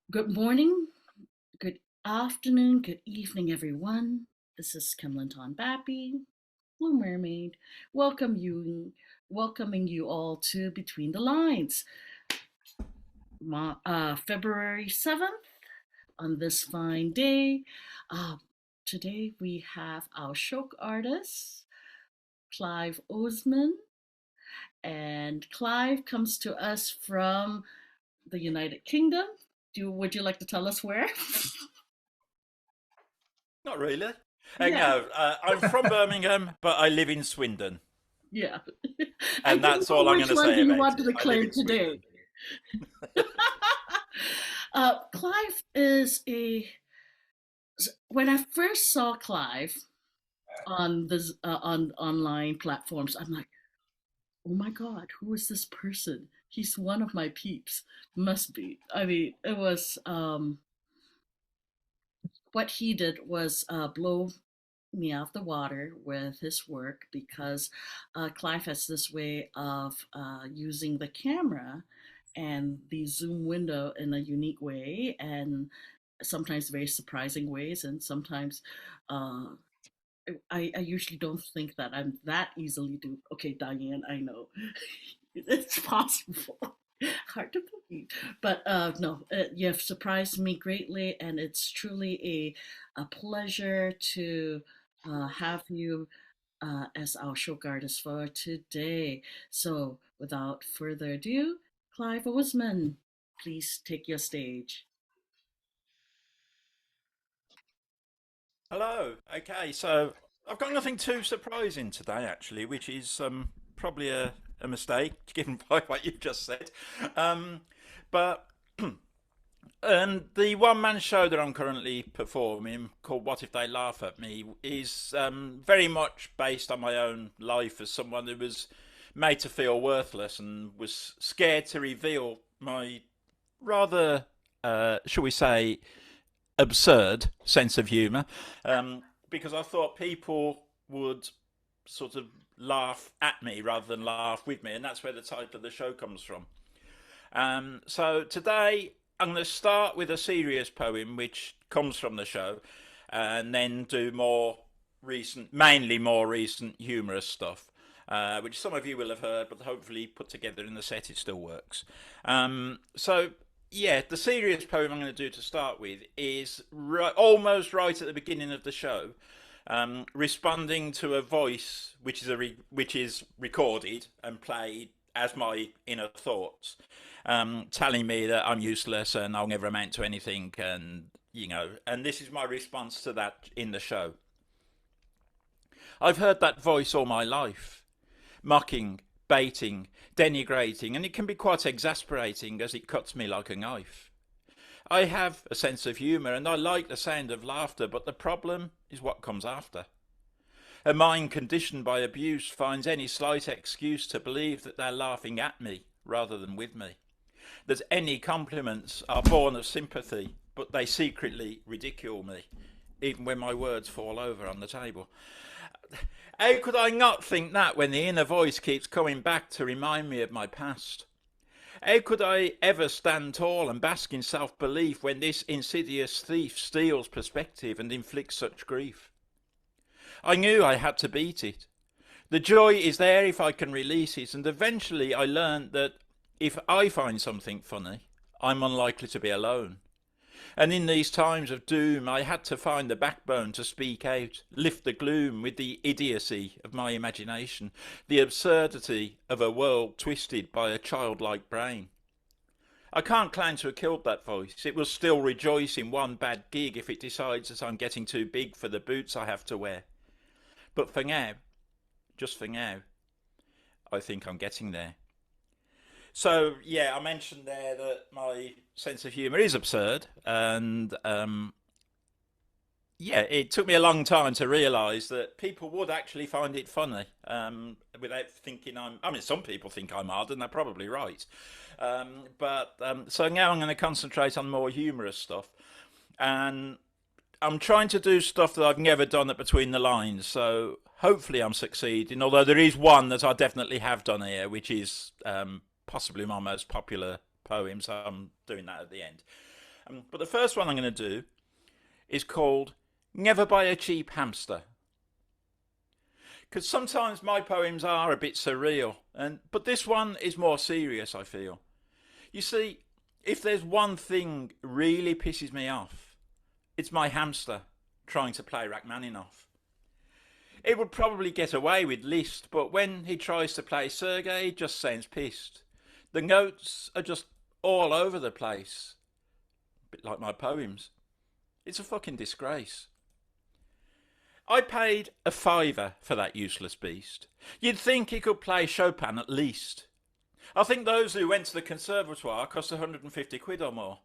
Good morning, good afternoon, good evening, everyone. This is Kimlan Bappy, Blue Mermaid, welcome you, welcoming you all to Between the Lines. February 7th, on this fine day. Uh, Today we have our show artist, Clive Oseman, and Clive comes to us from the United Kingdom. Would you like to tell us where? Not really. Yeah, No, I'm from Birmingham, but I live in Swindon, yeah. I and didn't that's know all I'm which going to one do say you about want it. to I live claim in today. Swindon. Clive is a. When I first saw Clive on this on online platforms, I'm like, oh my god, who is this person? He's one of my peeps. Must be. I mean, it was what he did was blow me out the water with his work because Clive has this way of using the camera and the zoom window in a unique way and sometimes very surprising ways and sometimes uh, I usually don't think that I'm that easily duped. Okay, Diane, I know it's possible. Hard to believe, but no, you have surprised me greatly, and it's truly a pleasure to have you as our show artist for today. So, without further ado, Clive Oseman, please take your stage. Hello. Okay, so I've got nothing too surprising today, actually, which is probably a mistake, given by what you've just said. But the one-man show that I'm currently performing, called "What If They Laugh at Me," is very much based on my own life as someone who was made to feel worthless and was scared to reveal my rather, shall we say, absurd sense of humour, because I thought people would sort of laugh at me rather than laugh with me, and that's where the title of the show comes from. So today I'm going to start with a serious poem which comes from the show, and then do more recent, mainly more recent humorous stuff. Which some of you will have heard, but hopefully put together in the set it still works. So yeah, the serious poem I'm going to do to start with is almost right at the beginning of the show, responding to a voice which is recorded and played as my inner thoughts, telling me that I'm useless and I'll never amount to anything, and and this is my response to that in the show. I've heard that voice all my life, mocking, baiting, denigrating, and it can be quite exasperating as it cuts me like a knife. I have a sense of humour and I like the sound of laughter, but the problem is what comes after. A mind conditioned by abuse finds any slight excuse to believe that they're laughing at me rather than with me. That any compliments are born of sympathy, but they secretly ridicule me, even when my words fall over on the table. How could I not think that when the inner voice keeps coming back to remind me of my past? How could I ever stand tall and bask in self belief when this insidious thief steals perspective and inflicts such grief? I knew I had to beat it. The joy is there if I can release it, and eventually I learned that if I find something funny, I'm unlikely to be alone. And in these times of doom, I had to find the backbone to speak out, lift the gloom with the idiocy of my imagination, the absurdity of a world twisted by a childlike brain. I can't claim to have killed that voice. It will still rejoice in one bad gig if it decides that I'm getting too big for the boots I have to wear. But for now, just for now, I think I'm getting there. So yeah, I mentioned there that my sense of humour is absurd, and yeah, it took me a long time to realise that people would actually find it funny, without thinking I'm. I mean, some people think I'm hard, and they're probably right. But so now I'm going to concentrate on more humorous stuff, and I'm trying to do stuff that I've never done at Between the Lines. So hopefully I'm succeeding. Although there is one that I definitely have done here, which is possibly my most popular poem. So I'm doing that at the end. But the first one I'm going to do is called Never Buy a Cheap Hamster. Because sometimes my poems are a bit surreal, but this one is more serious, I feel. You see, if there's one thing really pisses me off, it's my hamster trying to play Rachmaninoff. It would probably get away with Liszt, but when he tries to play Sergei, he just sounds pissed. The notes are just all over the place, a bit like my poems. It's a fucking disgrace. I paid a fiver for that useless beast. You'd think he could play Chopin at least. I think those who went to the conservatoire cost 150 quid or more.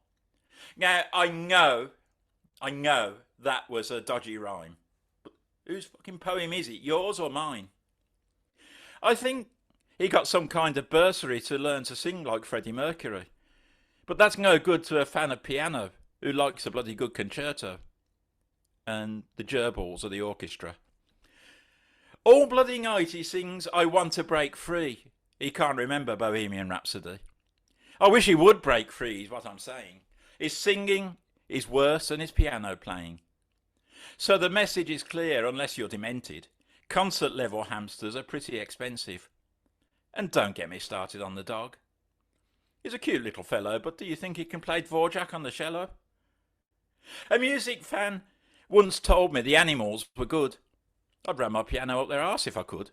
Now, I know that was a dodgy rhyme. But whose fucking poem is it, yours or mine? I think he got some kind of bursary to learn to sing like Freddie Mercury. But that's no good to a fan of piano who likes a bloody good concerto. And the gerbils of the orchestra. All bloody night he sings I Want to Break Free. He can't remember Bohemian Rhapsody. I wish he would break free, is what I'm saying. His singing is worse than his piano playing. So the message is clear unless you're demented. Concert level hamsters are pretty expensive. And don't get me started on the dog. He's a cute little fellow, but do you think he can play Dvorak on the cello? A music fan once told me the animals were good. I'd ram my piano up their arse if I could.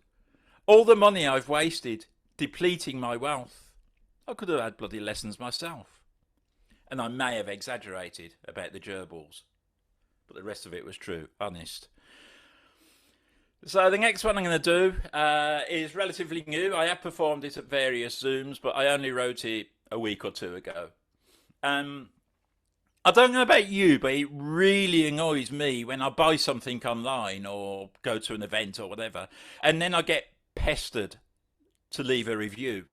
All the money I've wasted, depleting my wealth. I could have had bloody lessons myself. And I may have exaggerated about the gerbils. But the rest of it was true, honest. So the next one I'm going to do is relatively new. I have performed it at various Zooms, but I only wrote it a week or two ago. I don't know about you, but it really annoys me when I buy something online or go to an event or whatever, and then I get pestered to leave a review.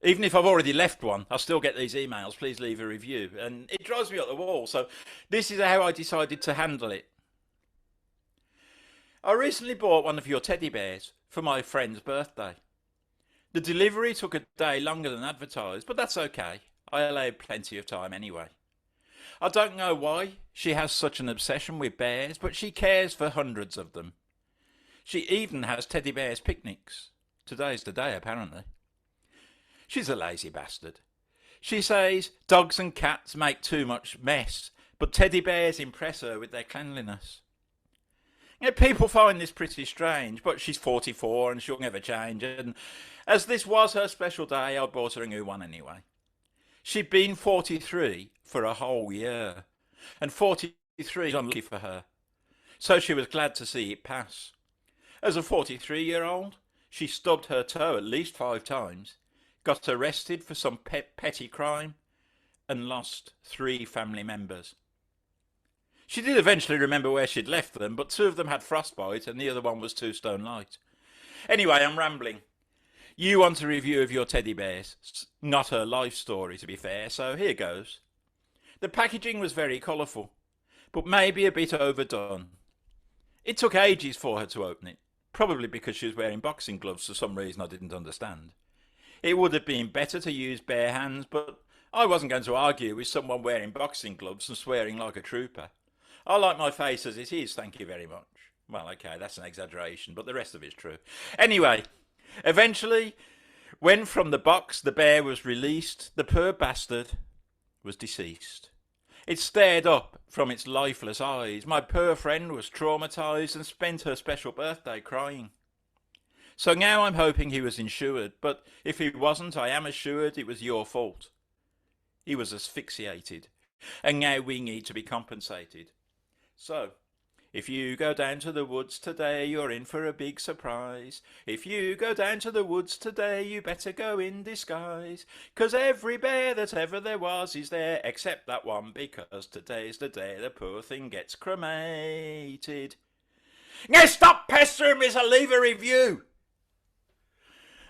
Even if I've already left one, I still get these emails, please leave a review, and it drives me up the wall. So this is how I decided to handle it. I recently bought one of your teddy bears for my friend's birthday. The delivery took a day longer than advertised, but that's okay. I allowed plenty of time anyway. I don't know why she has such an obsession with bears, but she cares for hundreds of them. She even has teddy bears picnics. Today's the day, apparently. She's a lazy bastard. She says dogs and cats make too much mess, but teddy bears impress her with their cleanliness. Yeah, people find this pretty strange, but she's 44 and she'll never change, and as this was her special day, I bought her a new one anyway. She'd been 43 for a whole year, and 43 is unlucky for her, so she was glad to see it pass. As a 43-year-old, she stubbed her toe at least 5 times, got arrested for some petty crime, and lost 3 family members. She did eventually remember where she'd left them, but 2 of them had frostbite and the other one was 2 stone light. Anyway, I'm rambling. You want a review of your teddy bears. Not her life story, to be fair, so here goes. The packaging was very colourful, but maybe a bit overdone. It took ages for her to open it, probably because she was wearing boxing gloves for some reason I didn't understand. It would have been better to use bare hands, but I wasn't going to argue with someone wearing boxing gloves and swearing like a trooper. I like my face as it is, thank you very much. Well, okay, that's an exaggeration, but the rest of it's true. Anyway, eventually, when from the box the bear was released, the poor bastard was deceased. It stared up from its lifeless eyes. My poor friend was traumatised and spent her special birthday crying. So now I'm hoping he was insured, but if he wasn't, I am assured it was your fault. He was asphyxiated, and now we need to be compensated. So, if you go down to the woods today, you're in for a big surprise. If you go down to the woods today, you better go in disguise. 'Cause every bear that ever there was is there, except that one, because today's the day the poor thing gets cremated. Now stop pestering me to leave a review!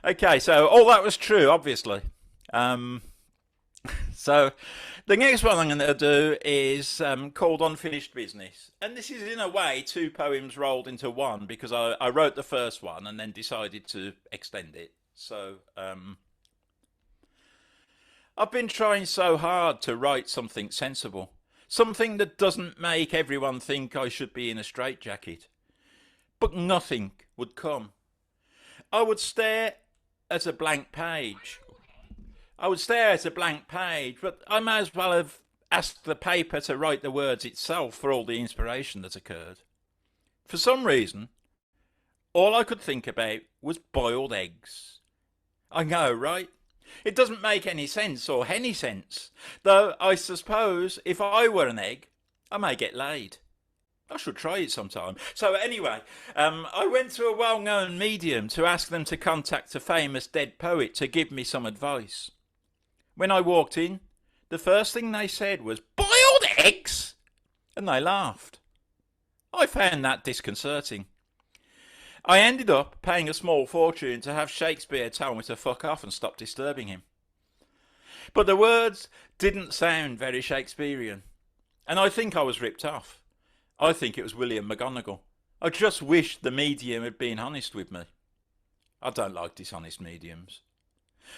Okay, so all that was true, obviously. So the next one I'm going to do is called Unfinished Business. And this is in a way 2 poems rolled into one because I wrote the first one and then decided to extend it. So I I've been trying so hard to write something sensible, something that doesn't make everyone think I should be in a straitjacket. But nothing would come. I would stare at a blank page. I would stare at a blank page, but I may as well have asked the paper to write the words itself for all the inspiration that occurred. For some reason, all I could think about was boiled eggs. I know, right? It doesn't make any sense or any sense, though I suppose if I were an egg, I may get laid. I should try it sometime. So anyway, I went to a well-known medium to ask them to contact a famous dead poet to give me some advice. When I walked in, the first thing they said was, "Boiled eggs?" And they laughed. I found that disconcerting. I ended up paying a small fortune to have Shakespeare tell me to fuck off and stop disturbing him. But the words didn't sound very Shakespearean, and I think I was ripped off. I think it was William McGonagall. I just wish the medium had been honest with me. I don't like dishonest mediums.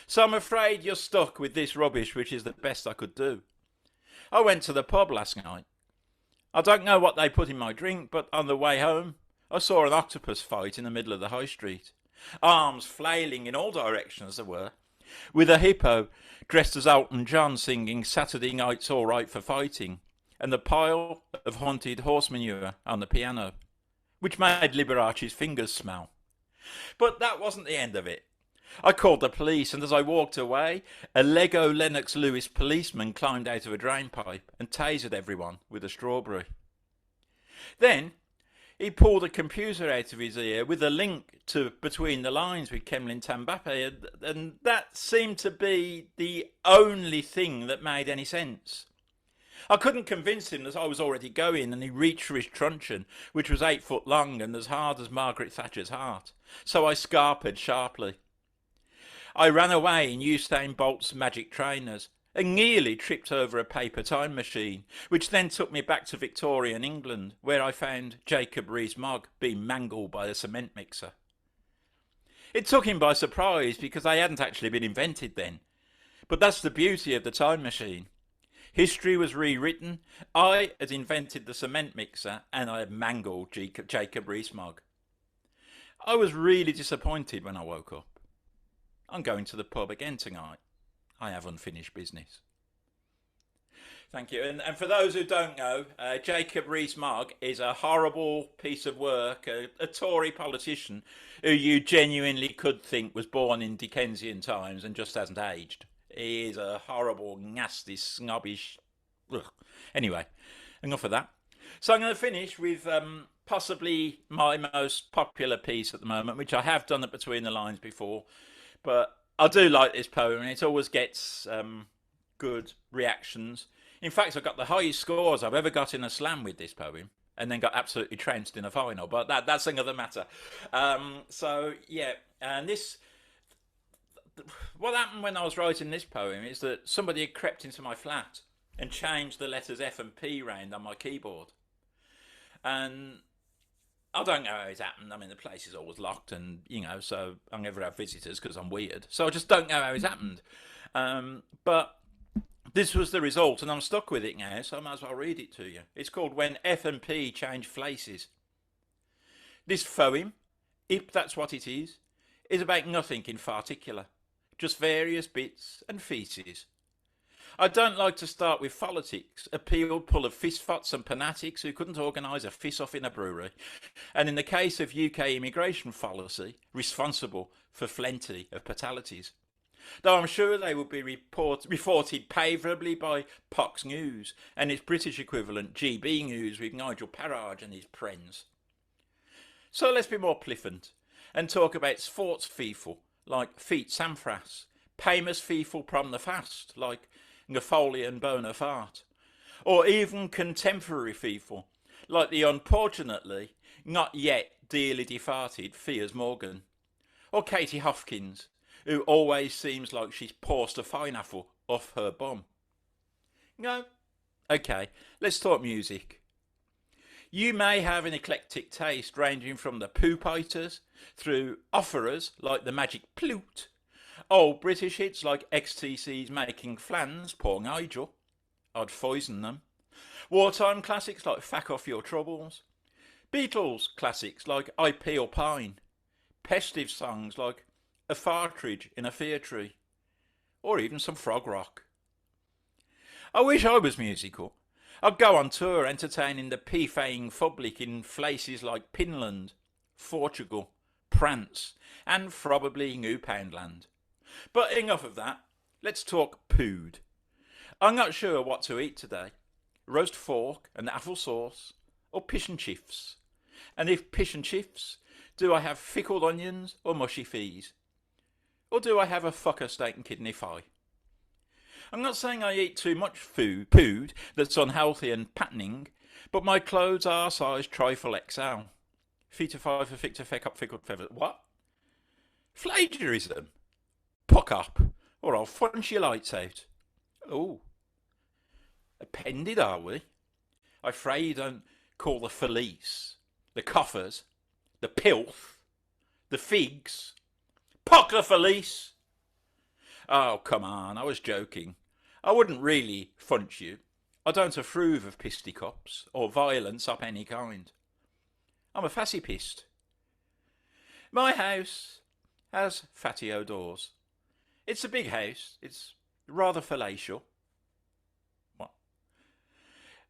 So I'm afraid you're stuck with this rubbish, which is the best I could do. I went to the pub last night. I don't know what they put in my drink, but on the way home, I saw an octopus fight in the middle of the high street. Arms flailing in all directions there were, with a hippo dressed as Elton John singing "Saturday Night's All Right for Fighting," and the pile of haunted horse manure on the piano, which made Liberace's fingers smell. But that wasn't the end of it. I called the police, and as I walked away, a Lego Lennox Lewis policeman climbed out of a drainpipe and tasered everyone with a strawberry. Then he pulled a computer out of his ear with a link to Between the Lines with Kemlin Tambape, and that seemed to be the only thing that made any sense. I couldn't convince him that I was already going, and he reached for his truncheon, which was 8 foot long and as hard as Margaret Thatcher's heart. So I scarpered sharply. I ran away in Usain Bolt's magic trainers and nearly tripped over a paper time machine, which then took me back to Victorian England, where I found Jacob Rees-Mogg being mangled by a cement mixer. It took him by surprise because they hadn't actually been invented then. But that's the beauty of the time machine. History was rewritten, I had invented the cement mixer, and I had mangled Jacob Rees-Mogg. I was really disappointed when I woke up. I'm going to the pub again tonight. I have unfinished business. Thank you. And for those who don't know, Jacob Rees-Mogg is a horrible piece of work, a Tory politician who you genuinely could think was born in Dickensian times and just hasn't aged. He is a horrible, nasty, snobbish... Ugh. Anyway, enough of that. So I'm going to finish with possibly my most popular piece at the moment, which I have done at Between the Lines before. But I do like this poem, and it always gets good reactions. In fact, I got the highest scores I've ever got in a slam with this poem, and then got absolutely trounced in a final. But that's another matter. So yeah, and this, what happened when I was writing this poem is that somebody had crept into my flat and changed the letters F and P round on my keyboard, and I don't know how it happened. I mean, the place is always locked, and so I never have visitors because I'm weird. So I just don't know how it happened. But this was the result, and I'm stuck with it now. So I might as well read it to you. It's called "When F and P Change Places." This poem, if that's what it is about nothing in particular, just various bits and feces. I don't like to start with politics, a field full of fistfots and fanatics who couldn't organise a fiss-off in a brewery, and in the case of UK immigration policy, responsible for plenty of fatalities. Though I'm sure they will be reported favourably by Fox News and its British equivalent GB News with Nigel Farage and his friends. So let's be more pliffant and talk about sports feeful like Feet Sampras, famous feeful from the fast like Napoleon Bonaparte, or even contemporary feeful like the unfortunately not yet dearly departed Piers Morgan, or Katie Hopkins, who always seems like she's paused a pineapple off her bum. No? Okay, let's talk music. You may have an eclectic taste ranging from the poop-iters through offerers like the Magic Plute, Old British hits like XTC's Making Flans, poor Nigel, I'd poison them. Wartime classics like Fack Off Your Troubles. Beatles classics like I Peel Pine. Pestive songs like A Partridge in a Fear Tree. Or even some frog rock. I wish I was musical. I'd go on tour entertaining the pea-faying public in places like Pinland, Portugal, France, and probably Newfoundland. But enough of that. Let's talk pood. I'm not sure what to eat today. Roast fork and apple sauce, or fish and chips. And if fish and chips, do I have pickled onions or mushy fees? Or do I have a fucker steak and kidney pie? I'm not saying I eat too much food that's unhealthy and pattening, but my clothes are size trifle XL. Feet 5 for fic to feck up fickled feathers. What? Plagiarism? Puck up, or I'll punch your lights out. Oh, appended are we? I'm afraid you don't call the felice, the coffers, the pilth, the figs. Puck the felice! Oh, come on, I was joking. I wouldn't really funch you. I don't approve of fisticuffs or violence of any kind. I'm a pacifist. My house has patio doors. It's a big house. It's rather palatial. What?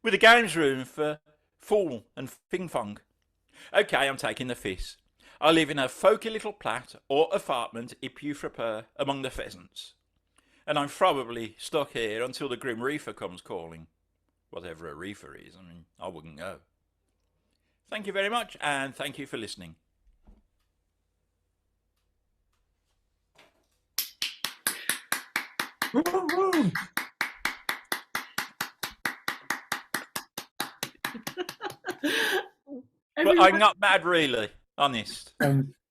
With a games room for fool and ping pong. Okay, I'm taking the fizz. I live in a folky little plat or apartment, if you prefer, among the pheasants. And I'm probably stuck here until the Grim Reaper comes calling. Whatever a reefer is, I mean, I wouldn't go. Thank you very much, and thank you for listening. But I'm Everyone, not mad, really. Honest.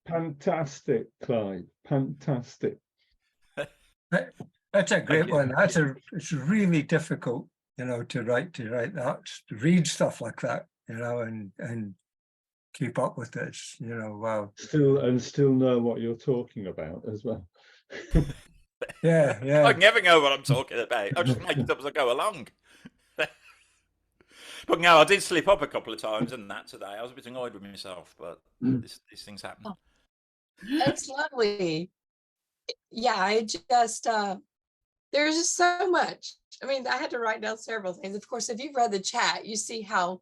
Fantastic, Clive. Fantastic. That's a great you. one. It's really difficult, to write that, to read stuff like that, and keep up with it. Wow. Still know what you're talking about as well. Yeah. I never know what I'm talking about. I just make it up as I go along. But no, I did slip up a couple of times and that today. I was a bit annoyed with myself, but these things happen. It's lovely. Yeah, I just there's just so much. I mean, I had to write down several things. Of course, if you've read the chat, you see how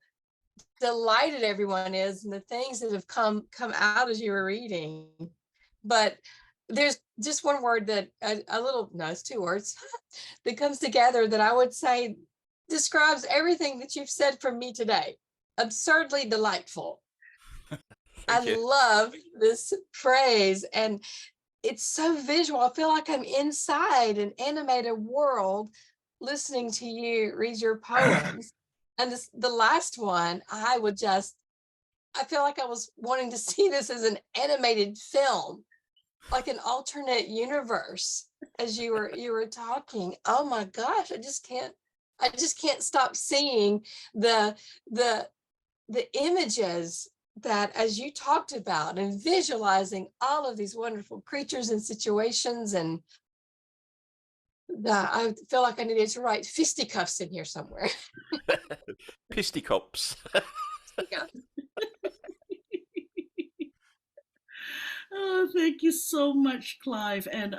delighted everyone is and the things that have come out as you were reading. But there's just one word that it's 2 words that comes together that I would say describes everything that you've said from me today. Absurdly delightful. I love this phrase, and it's so visual. I feel like I'm inside an animated world listening to you read your poems. And the last one, I feel like I was wanting to see this as an animated film, like an alternate universe as you were talking. Oh my gosh, I just can't stop seeing the images that as you talked about and visualizing all of these wonderful creatures and situations. And I feel like I needed to write fisticuffs in here somewhere. Fisticuffs. oh, thank you so much, Clive. And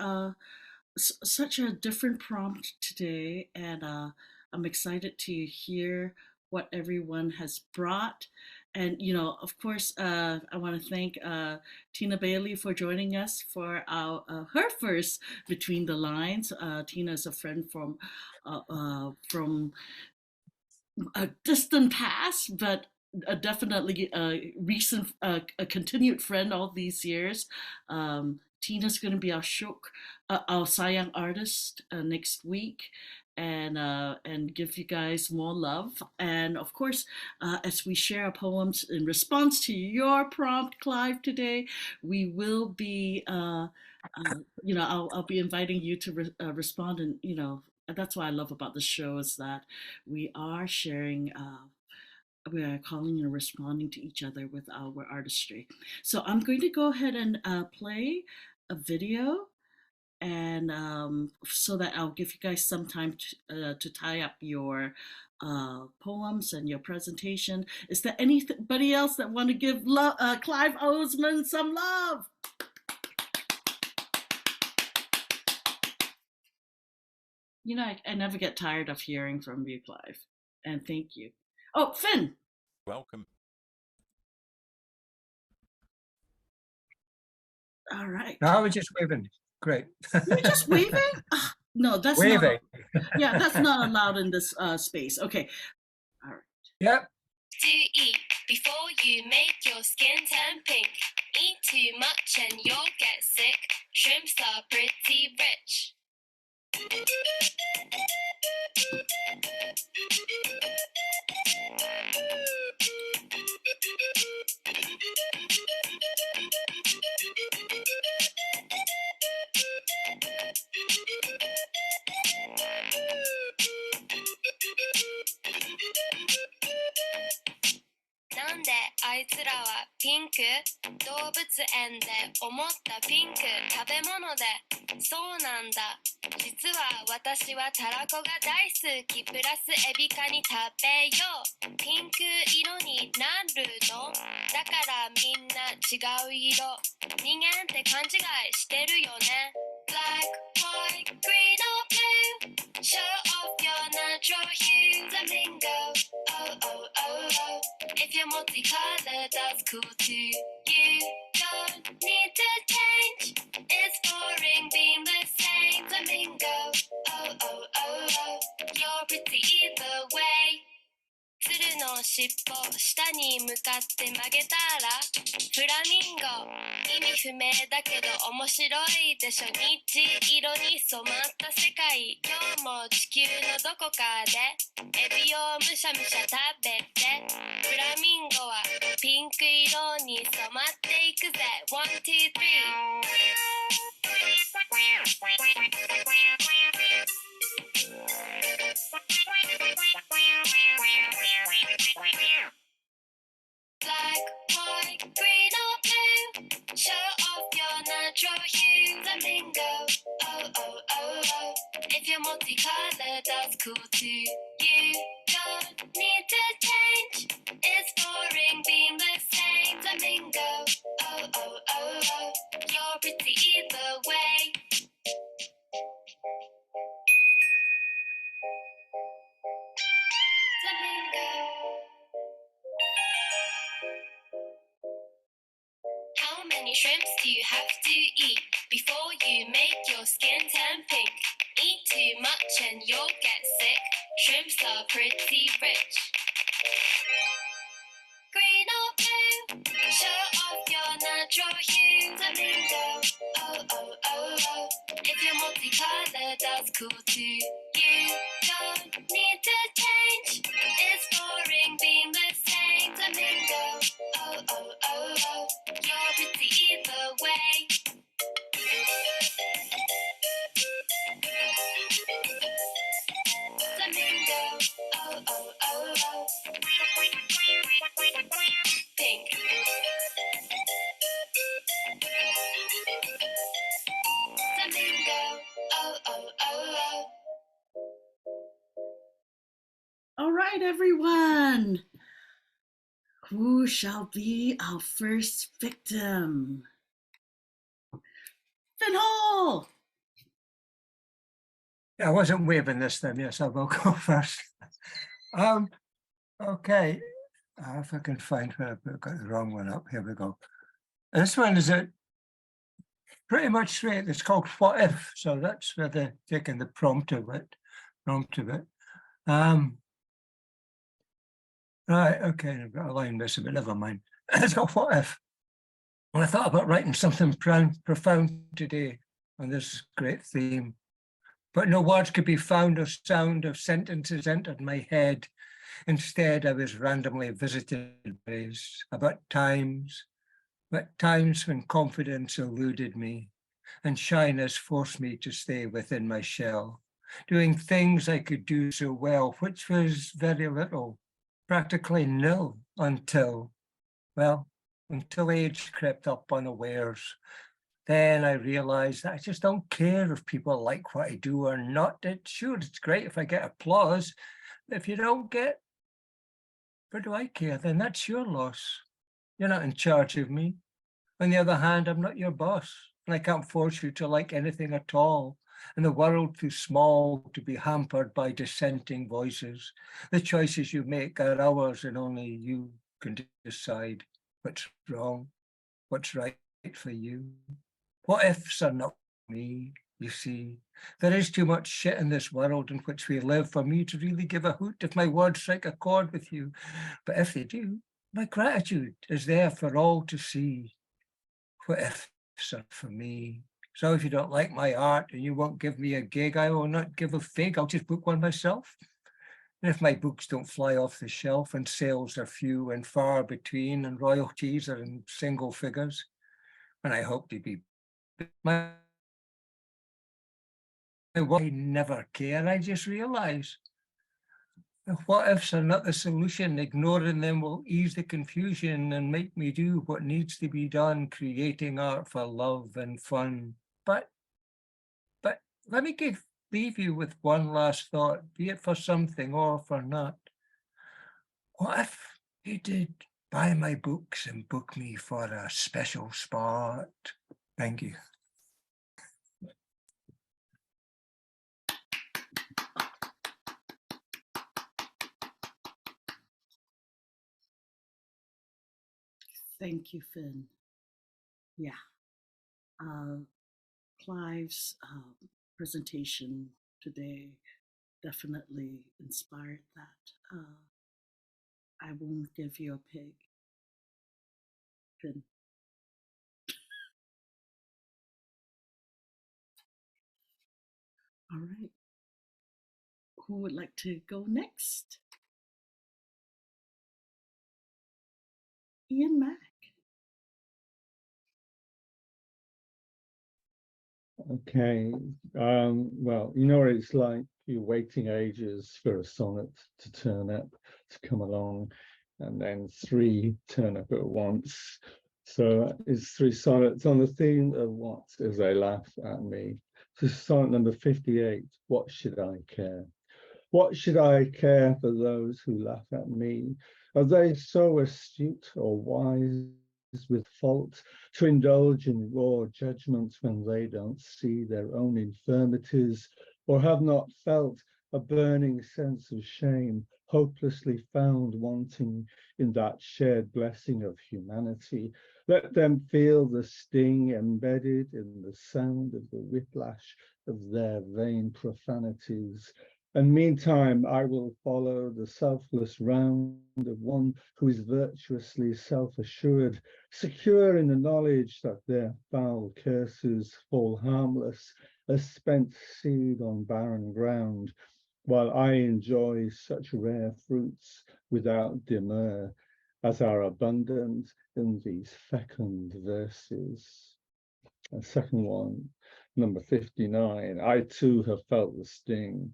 such a different prompt today. And I'm excited to hear what everyone has brought. And, of course, I want to thank Tina Bailey for joining us for her first Between the Lines. Tina is a friend from a distant past, but definitely a recent, a continued friend all these years. Tina's going to be our Sayang artist next week, and give you guys more love. And of course, as we share our poems in response to your prompt, Clive, today, we will be. I'll be inviting you to respond, and that's what I love about the show is that we are sharing. We are calling and responding to each other with our artistry. So I'm going to go ahead and play a video and so that I'll give you guys some time to tie up your poems and your presentation. Is there anybody else that want to give Clive Oseman some love? You know, I never get tired of hearing from you, Clive. And thank you. Oh, Finn. Welcome. All right. No, I was just waving. Great. You're just waving? No, that's Waving. not. Yeah, that's not allowed in this space. Okay. All right. Yep. To eat before you make your skin turn pink. Eat too much and you'll get sick. Shrimps are pretty rich.なんであいつらはピンク？動物園で思ったピンク食べ物でそうなんだ実は私はたらこが大好きプラスエビカニ食べようピンク色になるのだからみんな違う色人間って勘違いしてるよね Black, white, green or blue Show off your natural hue Flamingo Oh, oh, oh, oh If you're multicolored, that's cool too You don't need to change It's boring being the same Flamingo Oh, oh, oh, oh You're pretty either way 鶴の尻尾下に向かって曲げたらフラミンゴ意味不明だけど面白いでしょ虹色に染まった世界今日も地球のどこかでエビをむしゃむしゃ食べてフラミンゴはピンク色に染まっていくぜ One, two, three Black, white, green or blue Show off your natural hue Flamingo Oh, oh, oh, oh If you're multicolored, that's cool too You don't need to change It's boring being the same Flamingo Oh, oh, oh, oh You're pretty either way Flamingo How many shrimps do you have to eat before you make your skin turn pink? Eat too much and you'll get sick. Shrimps are pretty rich. Green or blue, show off your natural hue. Flamingo, oh, oh, oh, oh. If you're multicolored, that's cool too. You don't need to change. It's boring being the same. Flamingo, oh, oh, oh, oh. You're pretty either way. Flamingo, oh, oh, oh, oh. Pink. Flamingo, oh, oh, oh, oh. All right, everyone. Who shall be our first victim? Finn Hall. I wasn't waving this time. Yes, I will go first. Okay. If I can find where I've got the wrong one up. Here we go. This one is pretty much straight. It's called What If. So that's where they're taking the prompt of it. Right, okay, I've got a line missing, but never mind. It's got What If. Well, I thought about writing something profound today on this great theme, but no words could be found or sound of sentences entered my head. Instead, I was randomly visited about times when confidence eluded me and shyness forced me to stay within my shell, doing things I could do so well, which was very little, practically nil until age crept up unawares, Then I realized that I just don't care if people like what I do or not. Sure, it's great if I get applause. If you don't get, what do I care? Then that's your loss. You're not in charge of me. On the other hand, I'm not your boss, and I can't force you to like anything at all. And the world too small to be hampered by dissenting voices. The choices you make are ours, and only you can decide what's wrong, what's right for you. What ifs are not me, you see. There is too much shit in this world in which we live for me to really give a hoot if my words strike a chord with you. But if they do, my gratitude is there for all to see. What ifs are for me. So if you don't like my art and you won't give me a gig, I will not give a fig. I'll just book one myself. And if my books don't fly off the shelf and sales are few and far between and royalties are in single figures, and I hope to be my I never care. I just realize the what ifs are not the solution. Ignoring them will ease the confusion and make me do what needs to be done, creating art for love and fun. But let me leave you with one last thought, be it for something or for not. What if you did buy my books and book me for a special spot? Thank you. Thank you, Finn. Yeah. Clive's presentation today definitely inspired that. I won't give you a pig, Finn. All right. Who would like to go next? Ian Mack. Okay. Well, you know what it's like. You're waiting ages for a sonnet to turn up, to come along, and then three turn up at once. So it's three sonnets on the theme of what as they laugh at me. This is sonnet number 58. What should I care? What should I care for those who laugh at me? Are they so astute or wise with fault to indulge in raw judgments when they don't see their own infirmities or have not felt a burning sense of shame, hopelessly found wanting in that shared blessing of humanity? Let them feel the sting embedded in the sound of the whiplash of their vain profanities. And meantime, I will follow the selfless round of one who is virtuously self-assured, secure in the knowledge that their foul curses fall harmless as spent seed on barren ground, while I enjoy such rare fruits without demur as are abundant in these fecund verses. And second one, number 59, I too have felt the sting.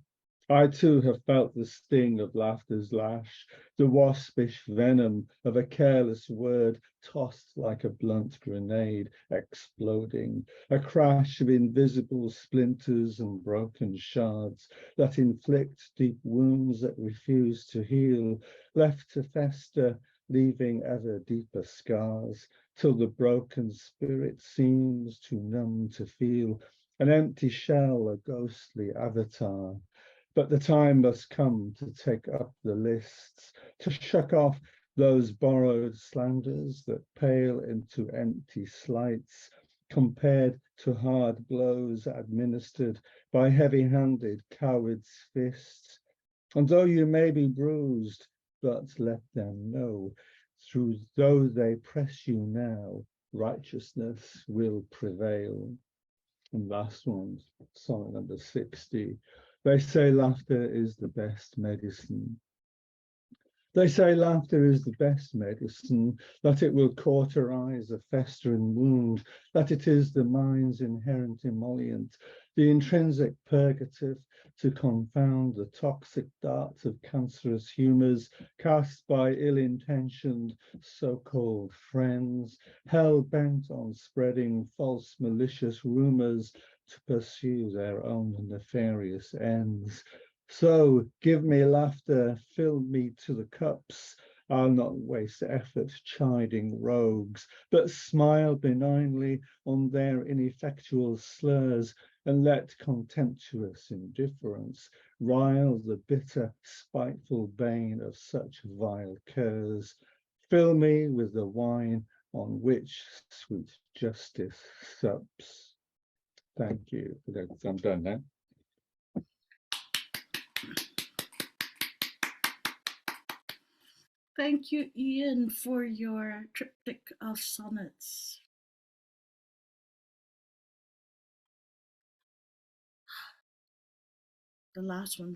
I too have felt the sting of laughter's lash, the waspish venom of a careless word tossed like a blunt grenade, exploding, a crash of invisible splinters and broken shards that inflict deep wounds that refuse to heal, left to fester, leaving ever deeper scars, till the broken spirit seems too numb to feel, an empty shell, a ghostly avatar. But the time must come to take up the lists, to shuck off those borrowed slanders that pale into empty slights, compared to hard blows administered by heavy-handed cowards' fists. And though you may be bruised, but let them know, through though they press you now, righteousness will prevail. And last one, sonnet number 60. They say laughter is the best medicine. They say laughter is the best medicine, that it will cauterize a festering wound, that it is the mind's inherent emollient, the intrinsic purgative to confound the toxic darts of cancerous humours cast by ill-intentioned so-called friends, hell-bent on spreading false malicious rumours to pursue their own nefarious ends. So give me laughter, fill me to the cups. I'll not waste effort chiding rogues, but smile benignly on their ineffectual slurs, and let contemptuous indifference rile the bitter, spiteful bane of such vile curs. Fill me with the wine on which sweet justice sups. Thank you. I'm done now. Thank you, Ian, for your triptych of sonnets. The last one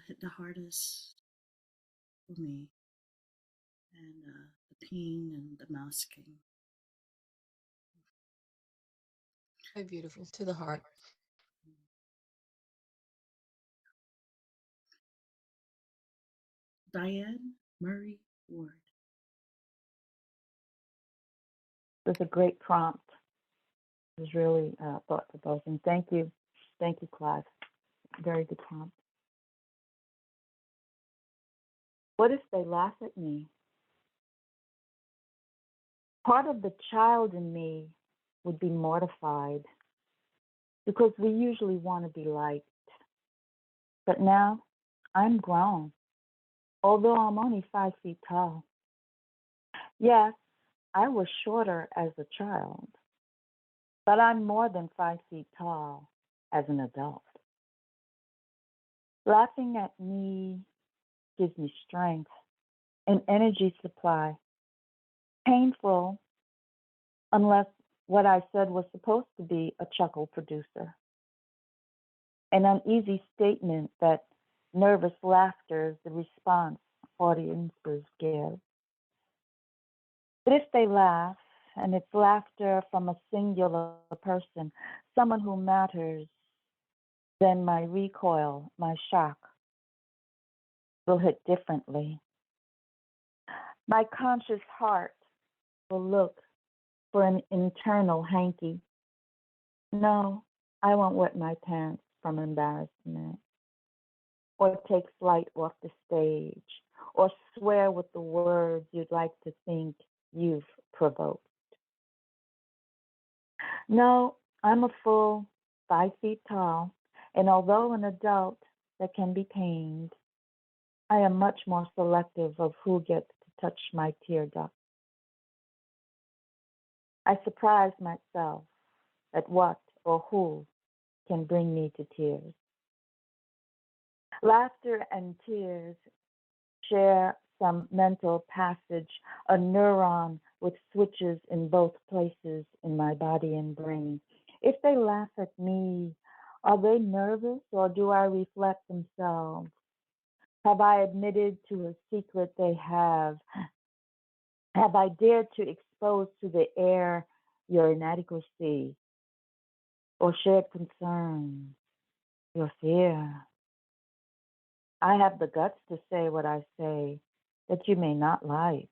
hit the hardest for me, and the pain and the masking. Very beautiful, to the heart. Diane Murray Ward. It was a great prompt. It was really thought-provoking. Thank you. Thank you, Clive. Very good prompt. What if they laugh at me? Part of the child in me would be mortified because we usually want to be liked. But now I'm grown, although I'm only 5 feet tall. Yes, I was shorter as a child, but I'm more than 5 feet tall as an adult. Laughing at me gives me strength, an energy supply. Painful, unless what I said was supposed to be a chuckle producer. An uneasy statement that nervous laughter is the response audiences give. But if they laugh, and it's laughter from a singular person, someone who matters, then my recoil, my shock, will hit differently. My conscious heart will look for an internal hanky. No, I won't wet my pants from embarrassment, or take flight off the stage, or swear with the words you'd like to think you've provoked. No, I'm a full 5 feet tall, and although an adult that can be pained, I am much more selective of who gets to touch my tear duct. I surprise myself at what or who can bring me to tears. Laughter and tears share some mental passage, a neuron with switches in both places in my body and brain. If they laugh at me, are they nervous or do I reflect themselves? Have I admitted to a secret they have? Have I dared to expose to the air your inadequacy or shared concern, your fear? I have the guts to say what I say that you may not like.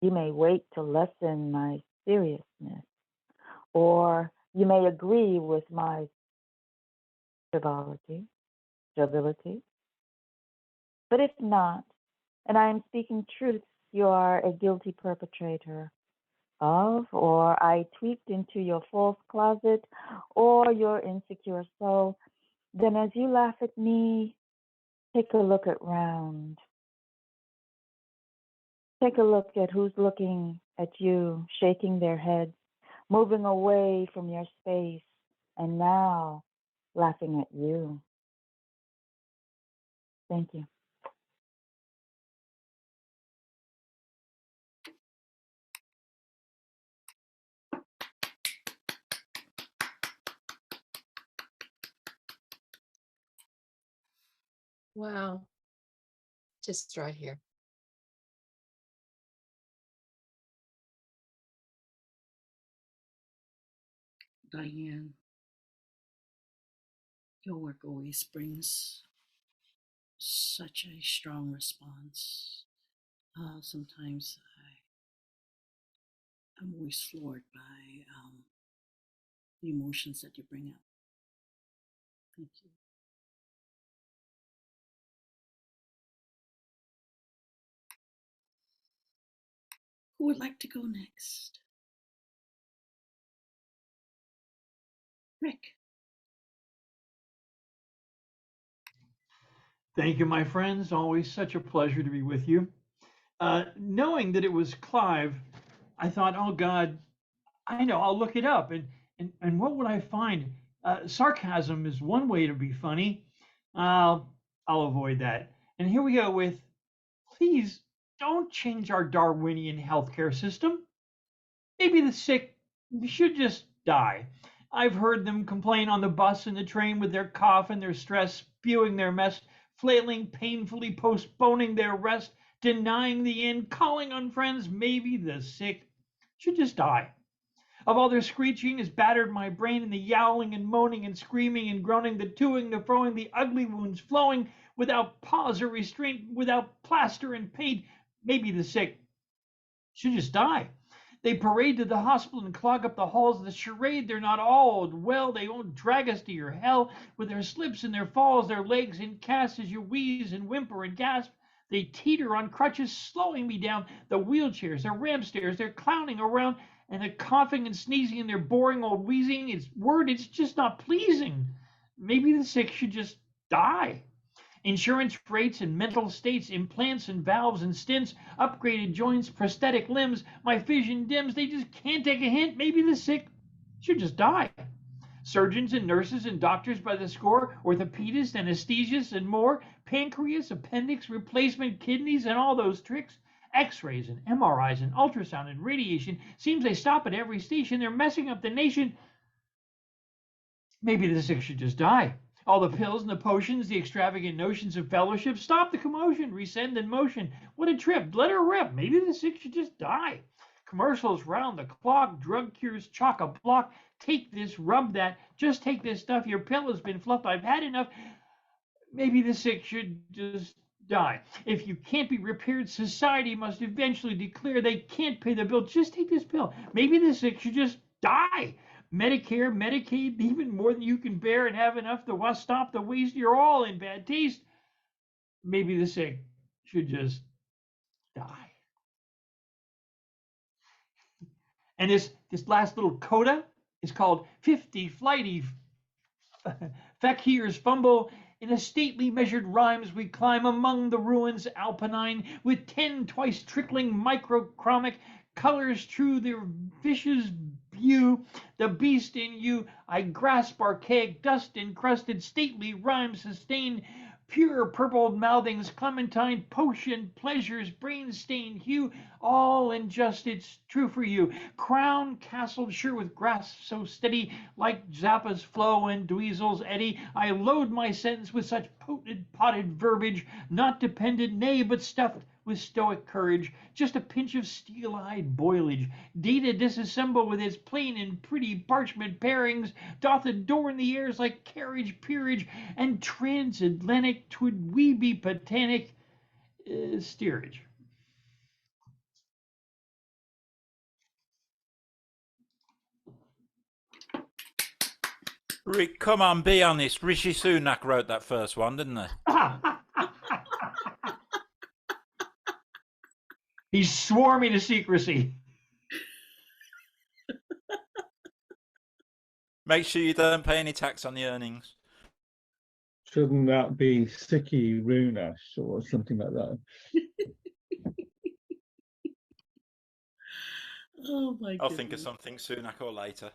You may wait to lessen my seriousness, or you may agree with my frivolity. But if not, and I am speaking truth, you are a guilty perpetrator of, or I tweaked into your false closet, or your insecure soul, then as you laugh at me, take a look around. Take a look at who's looking at you, shaking their heads, moving away from your space, and now laughing at you. Thank you. Wow. just right here. Diane, your work always brings such a strong response. Sometimes I'm always floored by the emotions that you bring up. Thank you. Who would like to go next? Rick. Thank you, my friends. Always such a pleasure to be with you. Knowing that it was Clive, I thought, oh God, I know, I'll look it up. And what would I find? Sarcasm is one way to be funny. I'll avoid that. And here we go with, please don't change our Darwinian healthcare system. Maybe the sick should just die. I've heard them complain on the bus and the train with their cough and their stress, spewing their mess, flailing painfully, postponing their rest, denying the end, calling on friends. Maybe the sick should just die. Of all their screeching has battered my brain, and the yowling and moaning and screaming and groaning, the toing, the froing, the ugly wounds flowing without pause or restraint, without plaster and paint. Maybe the sick should just die. They parade to the hospital and clog up the halls of the charade. They're not all well. They won't drag us to your hell with their slips and their falls, their legs in casts as you wheeze and whimper and gasp. They teeter on crutches, slowing me down. The wheelchairs, their ramp stairs, they're clowning around, and the coughing and sneezing and their boring old wheezing. It's just not pleasing. Maybe the sick should just die. Insurance rates and mental states, implants and valves and stents, upgraded joints, prosthetic limbs, my vision dims. They just can't take a hint. Maybe the sick should just die. Surgeons and nurses and doctors by the score, orthopedists, anesthesists, and more, pancreas, appendix, replacement kidneys, and all those tricks. X-rays and MRIs and ultrasound and radiation. Seems they stop at every station. They're messing up the nation. Maybe the sick should just die. All the pills and the potions, the extravagant notions of fellowship. Stop the commotion, resend in motion. What a trip. Let her rip. Maybe the sick should just die. Commercials round the clock, drug cures chock a block. Take this, rub that. Just take this stuff. Your pill has been fluffed. I've had enough. Maybe the sick should just die. If you can't be repaired, society must eventually declare they can't pay the bill. Just take this pill. Maybe the sick should just die. Medicare, Medicaid, even more than you can bear, and have enough to stop the waste. You're all in bad taste. Maybe the sick should just die. And this last little coda is called 50 Flighty Fakirs fumble. In a stately measured rhymes we climb among the ruins alpine, with 10 twice trickling microchromic colors true their vicious view. The beast in you I grasp, archaic dust encrusted, stately rhymes sustained, pure purple mouthings, clementine potion, pleasures, brain stained hue, all in just it's true for you. Crown castled, sure with grasp so steady, like Zappa's flow and Dweezil's eddy. I load my sentence with such potent potted verbiage, not dependent, nay, but stuffed with stoic courage, just a pinch of steel-eyed boilage. Data disassemble with its plain and pretty parchment pairings, doth adorn the airs like carriage peerage, and transatlantic twould we be botanic steerage. Rick, come on, be honest. Rishi Sunak wrote that first one, didn't he? He swore me to secrecy. Make sure you don't pay any tax on the earnings. Shouldn't that be Siki Runash or something like that? Oh my I'll think of goodness. something Sunak or later.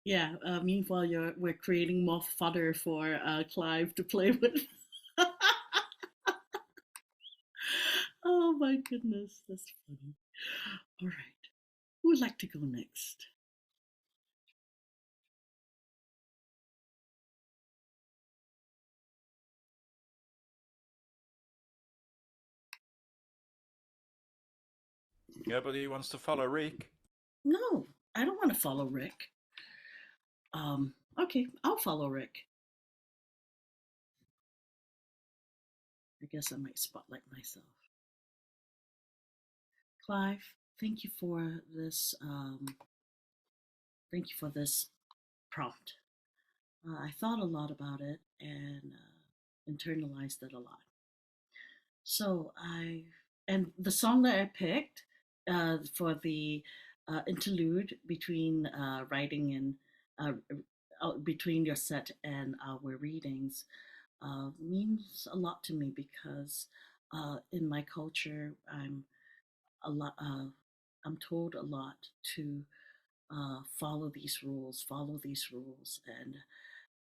Yeah. Meanwhile, we're creating more fodder for Clive to play with. Oh my goodness, that's funny. All right, who would like to go next? Yeah, but he wants to follow Rick. No, I don't want to follow Rick. Okay, I'll follow Rick. I guess I might spotlight myself. Clive, thank you for this. Thank you for this prompt. I thought a lot about it and internalized it a lot. So and the song that I picked for the interlude between writing and between your set and our readings means a lot to me because in my culture, a lot. I'm told a lot to follow these rules, and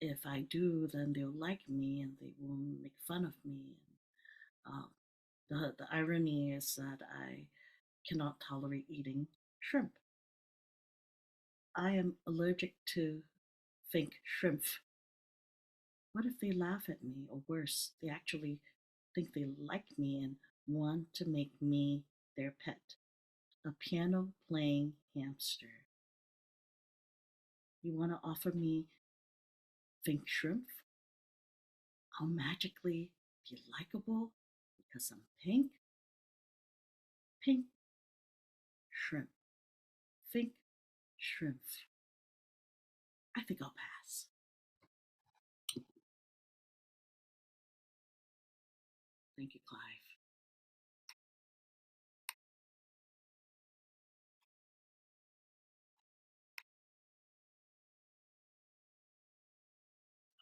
if I do, then they'll like me and they won't make fun of me. Uh, the irony is that I cannot tolerate eating shrimp. I am allergic to shrimp. What if they laugh at me, or worse, they actually think they like me and want to make me their pet, a piano playing hamster? You want to offer me shrimp? I'll magically be likable because I'm pink? Pink shrimp. Think shrimp. I think I'll pass. Thank you, Clive.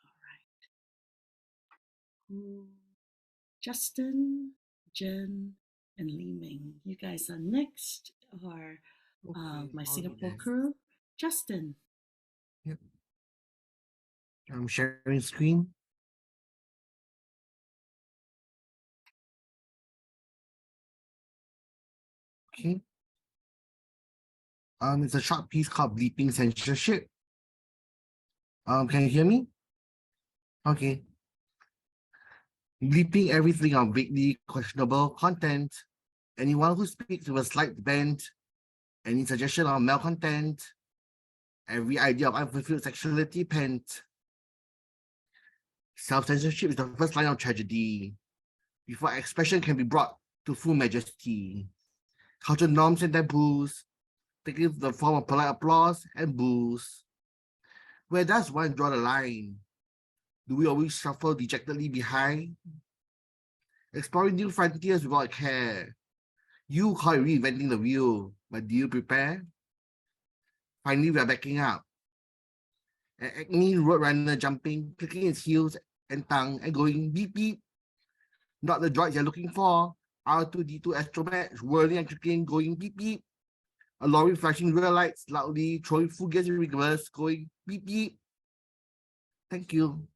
All right. Justin, Jen, and Li Ming. You guys are next, or Okay, my I'll go Singapore next. crew. Justin. Yep. I'm sharing screen. Okay. It's a short piece called Bleeping Censorship. Can you hear me? Okay. Bleeping everything on vaguely questionable content. Anyone who speaks with a slight bent, any suggestion on malcontent, every idea of unfulfilled sexuality pent. Self-censorship is the first line of tragedy, before expression can be brought to full majesty. Cultural norms and taboos, taking the form of polite applause and boos. Where does one draw the line? Do we always shuffle dejectedly behind? Exploring new frontiers without care. You call it reinventing the wheel, but do you prepare? Finally, we are backing up. An acne roadrunner jumping, clicking its heels and tongue and going beep beep. Not the droids you're looking for. R2D2 astromech whirling and clicking, going beep beep. A lorry flashing rear lights loudly, throwing full gears in reverse, going beep beep. Thank you.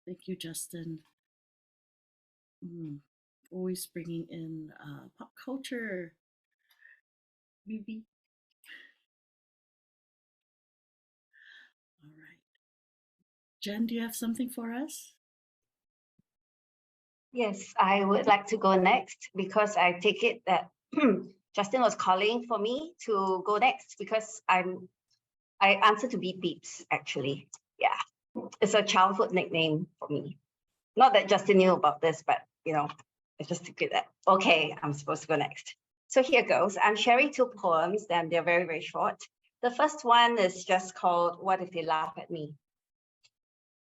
Thank you, Justin. Always bringing in pop culture. Maybe. All right. Jen, do you have something for us? Yes, I would like to go next because I take it that Justin was calling for me to go next because I answer to beep beeps actually. Yeah, it's a childhood nickname for me. Not that Justin knew about this, but I just took it that okay, I'm supposed to go next. So here goes. I'm sharing two poems, and they're very, very short. The first one is just called "What If They Laugh at Me?"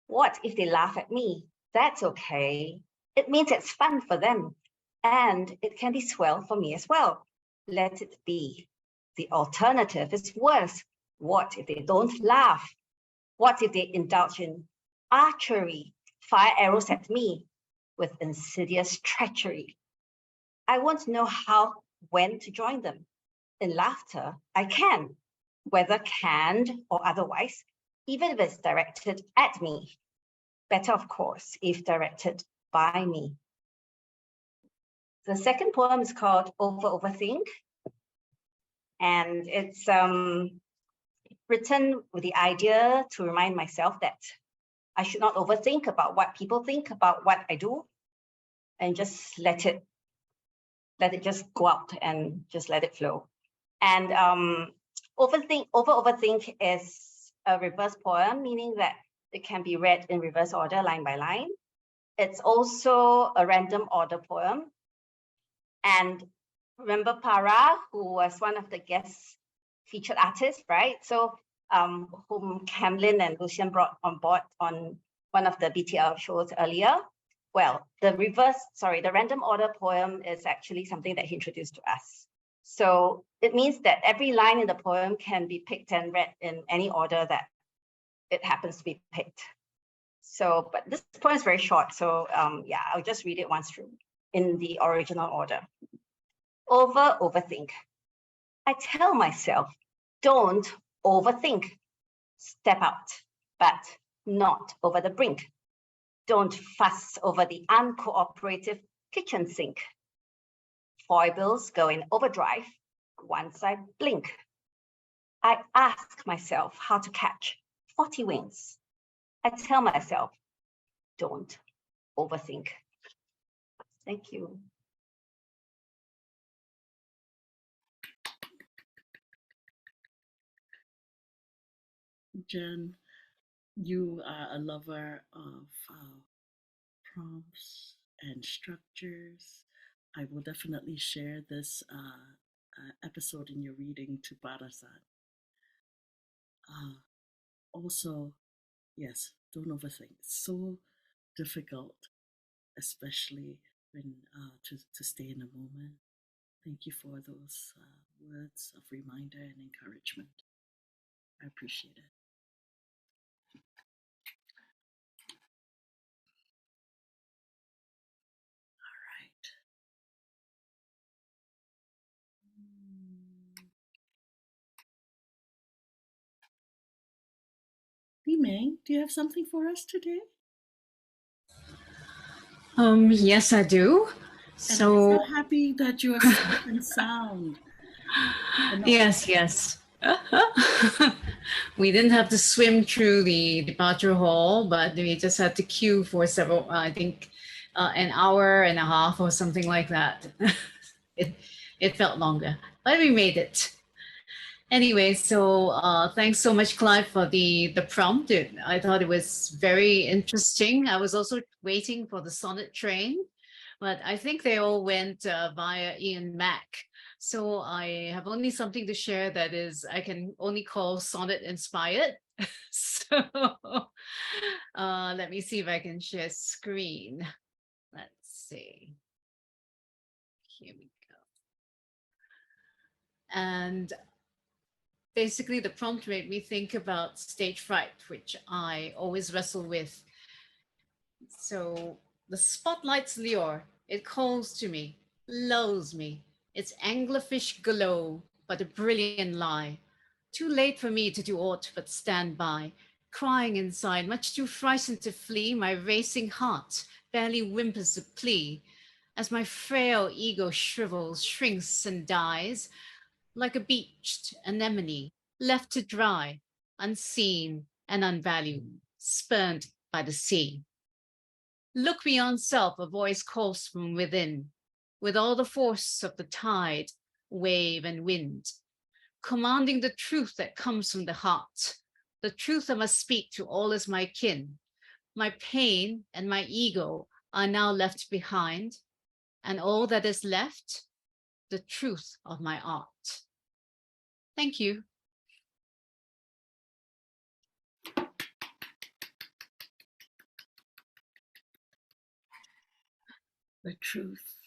What if they laugh at me? That's okay. It means it's fun for them. And it can be swell for me as well. Let it be. The alternative is worse. What if they don't laugh? What if they indulge in archery, fire arrows at me with insidious treachery? I won't know when to join them. In laughter, I can, whether canned or otherwise, even if it's directed at me. Better, of course, if directed by me. The second poem is called Overthink. And it's written with the idea to remind myself that I should not overthink about what people think about what I do, and just let it just go out and just let it flow. And overthink is a reverse poem, meaning that it can be read in reverse order, line by line. It's also a random order poem. And remember Para, who was one of the guest featured artists, right? So whom Camlin and Lucian brought on board on one of the BTL shows earlier. Well, the random order poem is actually something that he introduced to us. So it means that every line in the poem can be picked and read in any order that it happens to be picked. So, but this poem is very short. So yeah, I'll just read it once through in the original order. Overthink. I tell myself, don't overthink. Step out, but not over the brink. Don't fuss over the uncooperative kitchen sink. Foibles go in overdrive once I blink. I ask myself how to catch 40 wings. I tell myself, don't overthink. Thank you. Jen, you are a lover of prompts and structures. I will definitely share this episode in your reading to Barasan. Also, yes, don't overthink. So difficult, especially when to stay in the moment. Thank you for those words of reminder and encouragement. I appreciate it. All right. Li Meng, do you have something for us today? Yes, I do. And I'm so happy that you are safe and sound. Yes. We didn't have to swim through the departure hall, but we just had to queue for several, I think, an hour and a half or something like that. It felt longer, but we made it. Anyway, so thanks so much, Clive, for the prompt. I thought it was very interesting. I was also waiting for the sonnet train, but I think they all went via Ian Mack. So I have only something to share that is I can only call sonnet inspired. So let me see if I can share screen. Let's see. Here we go. And basically the prompt made me think about stage fright, which I always wrestle with. So the spotlight's lure, it calls to me, lulls me. It's anglerfish glow, but a brilliant lie. Too late for me to do aught but stand by, crying inside, much too frightened to flee. My racing heart barely whimpers a plea, as my frail ego shrivels, shrinks and dies, like a beached anemone, left to dry, unseen and unvalued, spurned by the sea. Look beyond self, a voice calls from within, with all the force of the tide, wave, and wind, commanding the truth that comes from the heart, the truth I must speak to all as my kin. My pain and my ego are now left behind, and all that is left, the truth of my art. Thank you. The truth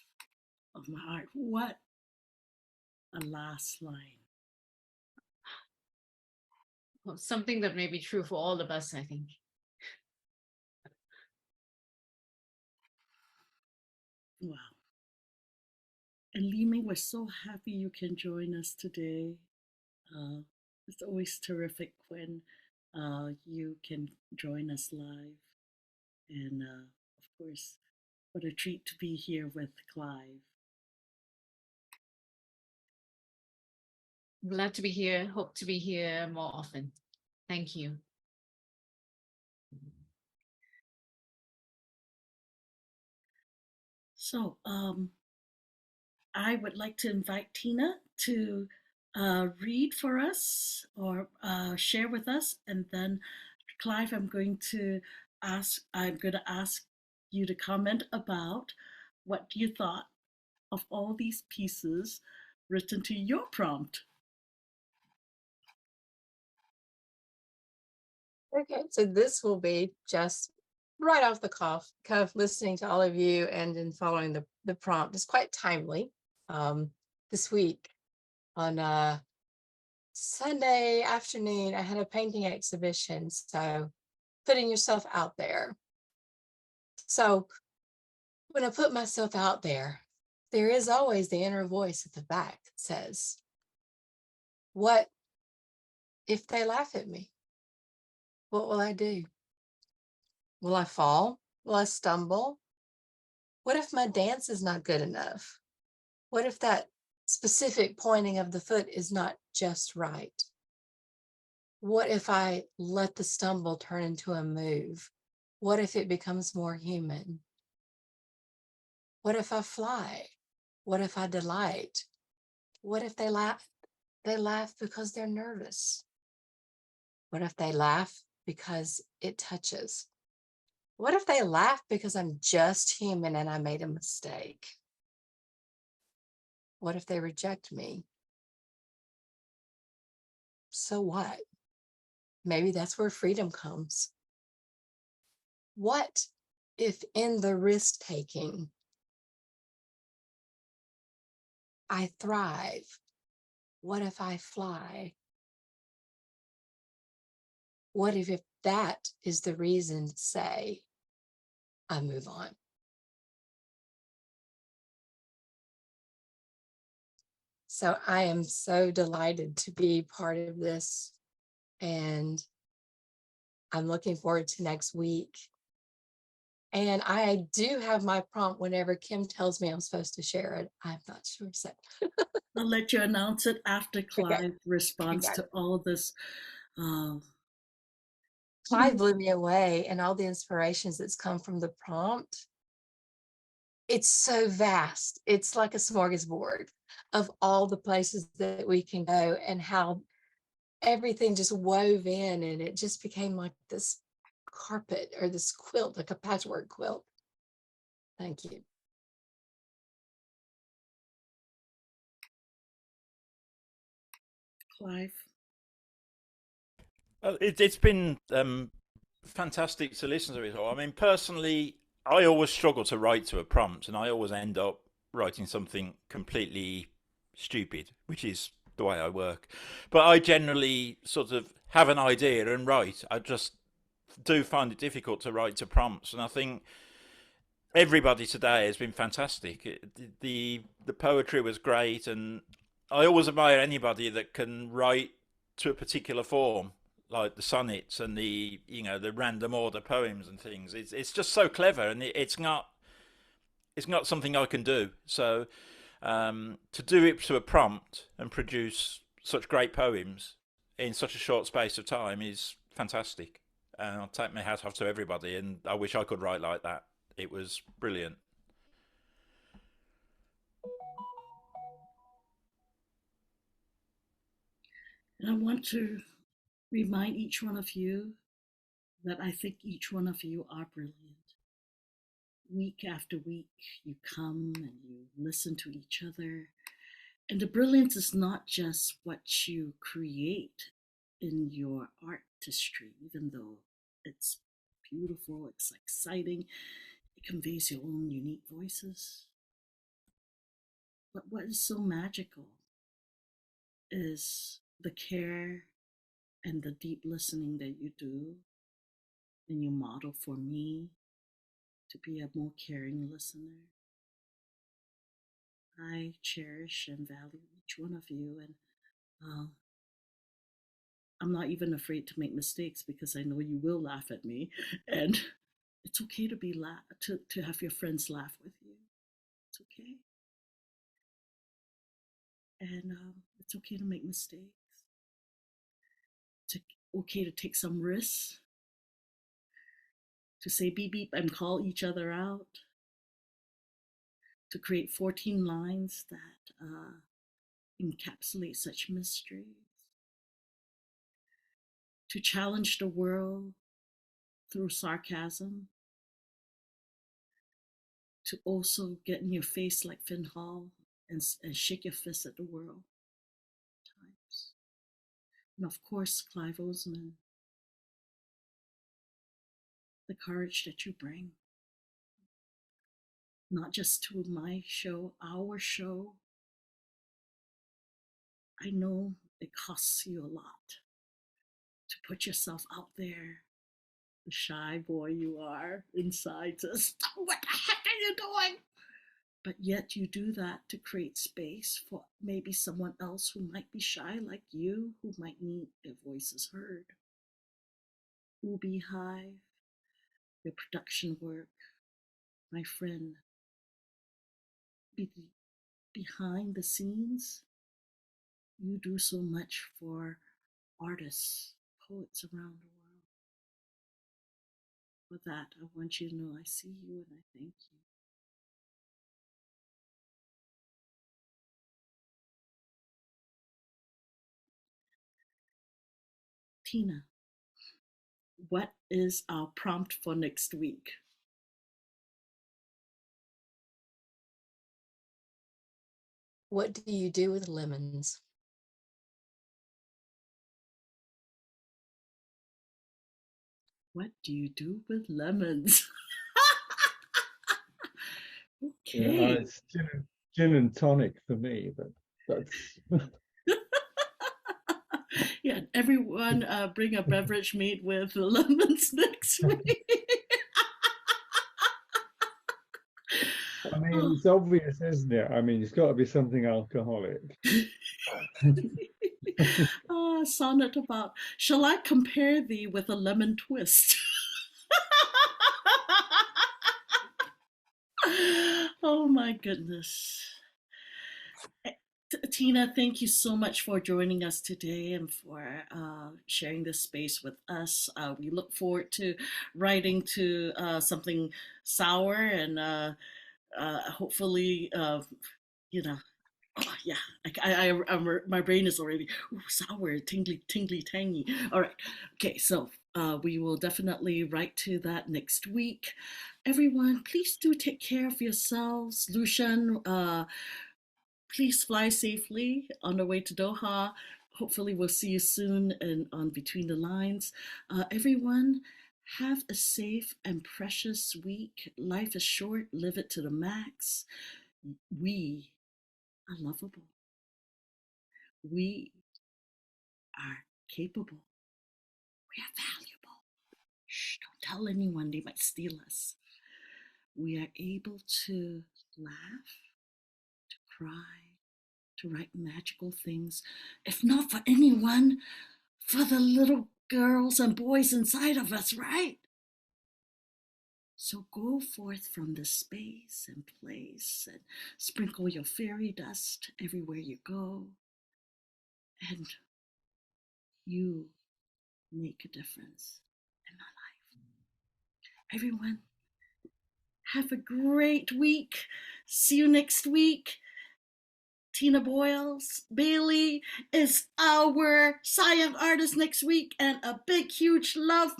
of my heart. What a last line. Well, something that may be true for all of us, I think. Wow. And Li Meng, we're so happy you can join us today. It's always terrific when you can join us live. And of course, what a treat to be here with Clive. Glad to be here. Hope to be here more often. Thank you. So I would like to invite Tina to read for us or share with us, and then Clive, I'm going to ask you to comment about what you thought of all these pieces written to your prompt. Okay, so this will be just right off the cuff, listening to all of you and then following the prompt. It's quite timely. This week on Sunday afternoon, I had a painting exhibition. So putting yourself out there. So when I put myself out there is always the inner voice at the back that says, what if they laugh at me? What will I do? Will I fall? Will I stumble? What if my dance is not good enough? What if that specific pointing of the foot is not just right? What if I let the stumble turn into a move? What if it becomes more human? What if I fly? What if I delight? What if they laugh? They laugh because they're nervous. What if they laugh because it touches? What if they laugh because I'm just human and I made a mistake? What if they reject me? So what? Maybe that's where freedom comes. What if in the risk taking, I thrive? What if I fly? What if that is the reason to say, I move on? So I am so delighted to be part of this, and I'm looking forward to next week. And I do have my prompt whenever Kim tells me I'm supposed to share it. I'm not sure. So I'll let you announce it after okay, Clive responds got to it. all this. Uh, Clive blew me away, and all the inspirations that's come from the prompt. It's so vast. It's like a smorgasbord of all the places that we can go and how everything just wove in, and it just became like this carpet or this quilt, like a patchwork quilt. Thank you. Clive. It's been fantastic to listen to it all. I mean, personally, I always struggle to write to a prompt, and I always end up writing something completely stupid, which is the way I work. But I generally sort of have an idea and write. I just do find it difficult to write to prompts, and I think everybody today has been fantastic. The poetry was great, and I always admire anybody that can write to a particular form, like the sonnets and the random order poems and things. It's just so clever, and it's not something I can do. So to do it to a prompt and produce such great poems in such a short space of time is fantastic. And I'll take my hat off to everybody, and I wish I could write like that. It was brilliant. And I want to remind each one of you that I think each one of you are brilliant. Week after week, you come and you listen to each other. And the brilliance is not just what you create in your artistry, even though it's beautiful, it's exciting, it conveys your own unique voices. But what is so magical is the care and the deep listening that you do, and you model for me to be a more caring listener. I cherish and value each one of you, and I'm not even afraid to make mistakes because I know you will laugh at me, and it's okay to to have your friends laugh with you. It's okay, and It's okay to make mistakes. It's okay to take some risks, to say beep beep and call each other out, to create 14 lines that encapsulate such mysteries, to challenge the world through sarcasm, to also get in your face like Finn Hall and shake your fist at the world times. And of course, Clive Oseman, the courage that you bring, not just to my show, our show. I know it costs you a lot to put yourself out there, the shy boy you are inside says, what the heck are you doing? But yet you do that to create space for maybe someone else who might be shy like you, who might need their voices heard. Ubi Hive, your production work, my friend, behind the scenes, you do so much for artists, poets around the world. For that, I want you to know I see you and I thank you. Tina, what is our prompt for next week? What do you do with lemons? What do you do with lemons? Yeah, Okay. it's gin and tonic for me, but that's Yeah, everyone bring a beverage made with lemons next week. I mean, Oh. it's obvious, isn't it? I mean, it's got to be something alcoholic. Sonnet about, shall I compare thee with a lemon twist? Oh my goodness. Tina, thank you so much for joining us today and for sharing this space with us. We look forward to writing to something sour and hopefully, you know, oh, yeah, my brain is already sour, tingly, tingly, tangy. All right, okay, so we will definitely write to that next week. Everyone, please do take care of yourselves. Lucian, please fly safely on the way to Doha. Hopefully, we'll see you soon and on Between the Lines. Everyone, have a safe and precious week. Life is short, live it to the max. We are lovable. We are capable. We are valuable. Shh, don't tell anyone, they might steal us. We are able to laugh, to cry, to write magical things, if not for anyone, for the little girls and boys inside of us, right? So go forth from this space and place and sprinkle your fairy dust everywhere you go. And you make a difference in my life. Everyone, have a great week. See you next week. Tina Bailey is our science artist next week, and a big, huge love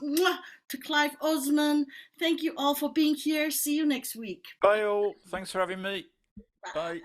to Clive Oseman. Thank you all for being here. See you next week. Bye all. Thanks for having me. Bye.